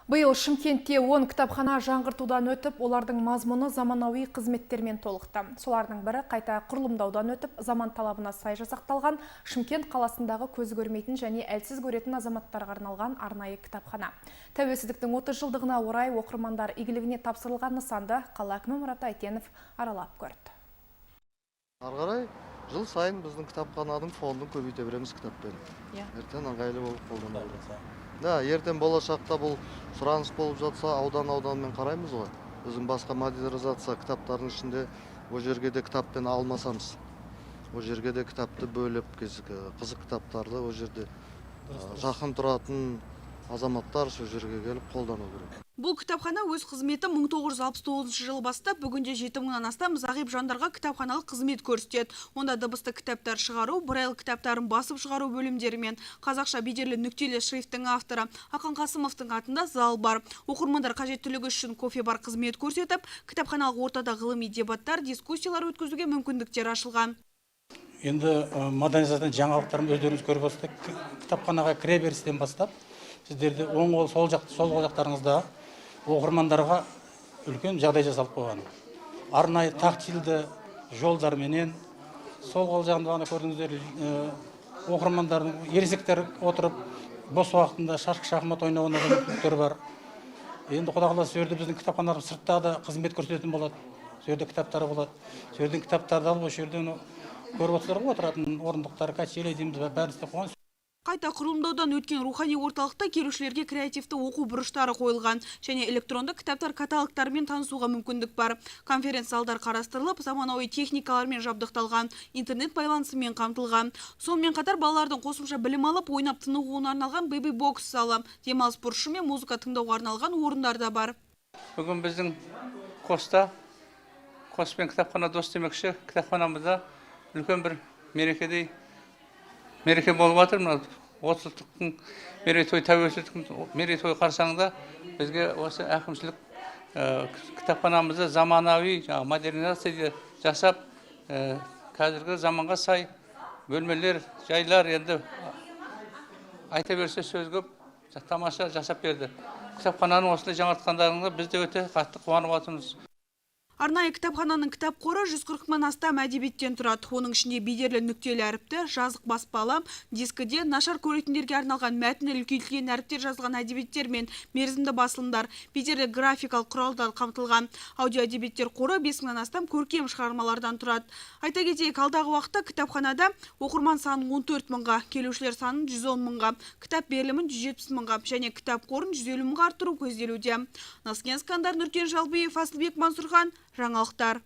Биыл Шымкентте 10 кітапхана жаңғыртудан өтіп, олардың мазмұны заманауи қызметтермен толықты. Солардың бірі қайта құрылымдаудан өтіп, заман талабына сай жасақталған Шымкент қаласындағы көз көрмейтін және әлсіз көретін азаматтарға арналған арнайы кітапхана. Тәуелсіздіктің 30 жылдығына орай оқырмандар игілігіне тапсырылған нысанды қала әкімі Мұрат Әйтенов аралап көрді. Ары қарай жыл сайын біздің кітапхананың фондын көбейте береміз кітаппен. Ертең ыңғайлы болып қолдана береміз. Да, ертең болашақта бұл сұраныс болып жатса, аудан-ауданмен қараймыз ғой. Біздің басқа модернизация кітаптардың ішінде о жерге де кітаппен алмасамыз. О жерге де кітапты бөліп, қызық кітаптарды о жерде жақын тұратын азаматтар сол жерге келіп қолдану керек. Бұл кітапхана өз қызметі 1969 жылы бастап, бүгінде 7000-нан астам зағип жандарға кітапханалық қызмет көрсетеді. Онда дыбысты кітаптар шығару, брайль кітаптарын басып шығару бөлімдерімен қазақша бедерлі нүктелі шрифтің авторы Ақан Қасымовтың атында зал бар. Оқырмандар қажеттілігі үшін кофе бар қызмет көрсетіп, кітапханалық ортада ғылыми дебаттар, дискуссиялар өткізуге мүмкіндіктер ашылған. Енді модернизациядан жаңалықтарын өздеріңіз көріп отырсыздар. Кітапханаға кіре берістен бастап, сіздерде оң қол, сол қол жақтарыңызда оқырмандарға үлкен жағдай жасалып қойған. Арнайы тактильді жолдарменен сол қол жағында көрдіңіздер, оқырмандардың ересектер отырып, бос уақытында шашмат ойнауына мүмкіндіктер бар. Енді Құдай қаласа сол жерде біздің кітапханалар сыртта да қызмет көрсететін болады. Сол жерде кітаптары болады. Сол жерден кітаптарды алып, осы жерден көріп отырсыздар ғой, отыратын орындықтар, качели дейміз, бәрін істеп қойған. Қайта құрылымдаудан өткен рухани орталықта келушілерге креативті оқу бұрыштары қойылған және электронды кітаптар каталогтарымен танысуға мүмкіндік бар. Конференц-залдар қарастырылып, заманауи техникалармен жабдықталған, интернет байланысымен қамтылған. Сонымен қатар балалардың қосымша білім алып, ойнап тынығуына арналған бэби-бокс залы, демалыс бұрышы мен музыка тыңдауға арналған орындар да бар. Бүгін біздің Қоста, Қоспен кітапхана дос демекші, кітапханамызда үлкен бір мереке болып жатыр. 30-лықтың мерейтой, тәуелсіздіктің мерейтой қарсаңында бізге осы әкімшілік кітапханамызды заманауи модернизация жасап, қазіргі заманға сай бөлмелер, жайлар, енді айта берсе сөз көп, тамаша жасап берді. Кітапхананың осылай жаңартқандарыңызға біз де өте қатты қуанып отырмыз. Арнайы кітапхананың кітап қоры 140-нан астам әдебиеттен тұрады. Оның ішінде бедерлі нүктелі әріпті, жазық баспалы, дискіде нашар көретіндерге арналған мәтіні үлкейтілген әріптер жазылған әдебиеттер мен мерзімді басылымдар, бедерлі графикалық құралдар қамтылған. Аудио әдебиеттер қоры 5000-нан астам көркем шығармалардан тұрады. Айта кетейік, алдағы уақытта кітапханада оқырман санын 14 мыңға, келушілер санын 110 мыңға, кітап берілімін 170 мыңға және кітап қорын 150 мыңға арттыру көзделуде. Наскен Скандар, Нұркен Жалбиев, Асылбек Мансұрхан, жаңалықтар.